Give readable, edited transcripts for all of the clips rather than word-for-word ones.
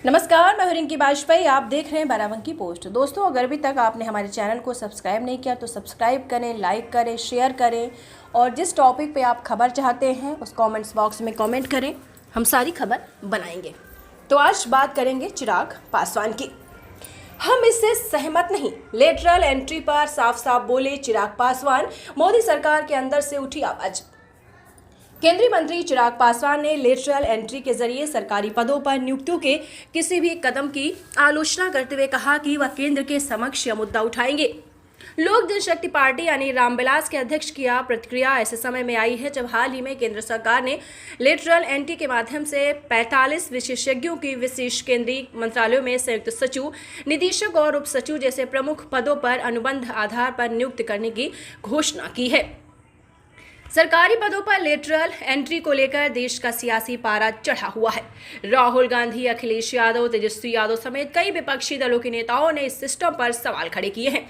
नमस्कार, मैं हूं रिंकी बाजपेयी। आप देख रहे हैं बाराबंकी पोस्ट। दोस्तों, अगर अभी तक आपने हमारे चैनल को सब्सक्राइब नहीं किया तो सब्सक्राइब करें, लाइक करें, शेयर करें और जिस टॉपिक पे आप खबर चाहते हैं उस कमेंट्स बॉक्स में कमेंट करें। हम सारी खबर बनाएंगे। तो आज बात करेंगे चिराग पासवान की। हम इससे सहमत नहीं, लेटरल एंट्री पर साफ साफ बोले चिराग पासवान। मोदी सरकार के अंदर से उठी आवाज। केंद्रीय मंत्री चिराग पासवान ने लेटरल एंट्री के जरिए सरकारी पदों पर नियुक्तियों के किसी भी कदम की आलोचना करते हुए कहा कि वह केंद्र के समक्ष यह मुद्दा उठाएंगे। लोक जनशक्ति पार्टी यानी रामविलास के अध्यक्ष की यह प्रतिक्रिया ऐसे समय में आई है जब हाल ही में केंद्र सरकार ने लेटरल एंट्री के माध्यम से 45 विशेषज्ञों की विशेष केंद्रीय मंत्रालयों में संयुक्त सचिव, निदेशक और उप सचिव जैसे प्रमुख पदों पर अनुबंध आधार पर नियुक्त करने की घोषणा की है। सरकारी पदों पर लेटरल एंट्री को लेकर देश का सियासी पारा चढ़ा हुआ है। राहुल गांधी, अखिलेश यादव, तेजस्वी यादव समेत कई विपक्षी दलों के नेताओं ने इस सिस्टम पर सवाल खड़े किए हैं।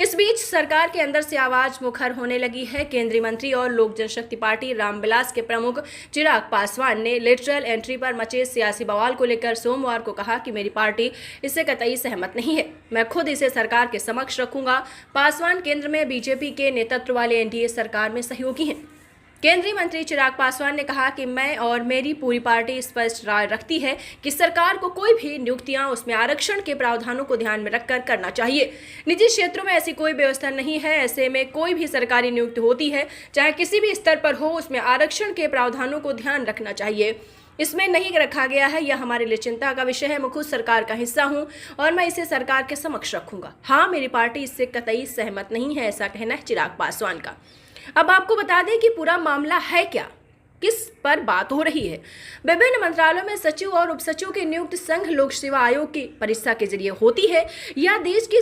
इस बीच सरकार के अंदर से आवाज मुखर होने लगी है। केंद्रीय मंत्री और लोक जनशक्ति पार्टी रामविलास के प्रमुख चिराग पासवान ने लेटरल एंट्री पर मचे सियासी बवाल को लेकर सोमवार को कहा कि मेरी पार्टी इससे कतई सहमत नहीं है। मैं खुद इसे सरकार के समक्ष रखूंगा। पासवान केंद्र में बीजेपी के नेतृत्व वाले एनडीए सरकार में सहयोगी हैं। केंद्रीय मंत्री चिराग पासवान ने कहा कि मैं और मेरी पूरी पार्टी स्पष्ट राय रखती है कि सरकार को कोई भी नियुक्तियां उसमें आरक्षण के प्रावधानों को ध्यान में रखकर करना चाहिए। निजी क्षेत्रों में ऐसी कोई व्यवस्था नहीं है। ऐसे में कोई भी सरकारी नियुक्ति होती है, चाहे किसी भी स्तर पर हो, उसमें आरक्षण के प्रावधानों को ध्यान रखना चाहिए। इसमें नहीं रखा गया है, यह हमारे लिए चिंता का विषय है। मैं खुद सरकार का हिस्सा हूं और मैं इसे सरकार के समक्ष रखूंगा। हाँ, मेरी पार्टी इससे कतई सहमत नहीं है, ऐसा कहना है चिराग पासवान का। अब आपको बता दें कि पूरा मामला है क्या, किस पर बात हो रही है। विभिन्न मंत्रालयों में सचिव और उप सचिव की नियुक्ति संघ लोक सेवा आयोग की परीक्षा के जरिए होती है। यह देश की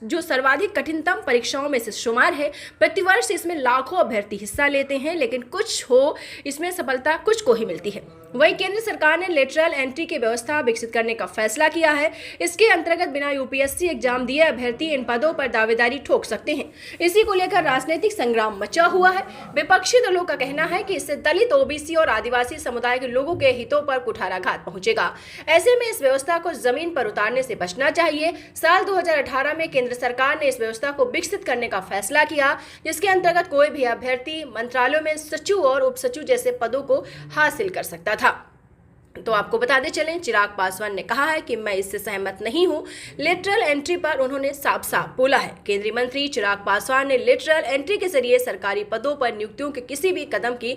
जो सर्वाधिक कठिनतम परीक्षाओं में से शुमार है। प्रतिवर्ष इसमें लाखों अभ्यर्थी हिस्सा लेते हैं, लेकिन कुछ हो इसमें सफलता कुछ को ही मिलती है। वहीं केंद्र सरकार ने लेटरल एंट्री की व्यवस्था विकसित करने का फैसला किया है। इसके अंतर्गत बिना यूपीएससी एग्जाम दिए अभ्यर्थी इन पदों पर दावेदारी ठोक सकते हैं। इसी को लेकर राजनीतिक संग्राम मचा हुआ है। विपक्षी दलों का कहना है कि इससे दलित, ओबीसी और आदिवासी समुदाय के लोगों के हितों पर कुठाराघात पहुंचेगा। ऐसे में इस व्यवस्था को जमीन पर उतारने से बचना चाहिए। साल 2018 में केंद्र सरकार ने इस व्यवस्था को विकसित करने का फैसला किया, जिसके अंतर्गत कोई भी अभ्यर्थी मंत्रालयों में सचिव और उप सचिव जैसे पदों को हासिल कर सकता था। तो आपको बताते चलें, चिराग पासवान ने कहा है कि मैं इससे सहमत नहीं हूं। लेटरल एंट्री पर उन्होंने साफ साफ बोला है। केंद्रीय मंत्री चिराग पासवान ने लेटरल एंट्री के जरिए सरकारी पदों पर नियुक्तियों के किसी भी कदम की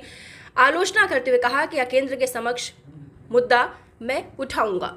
आलोचना करते हुए कहा कि यह केंद्र के समक्ष मुद्दा मैं उठाऊंगा।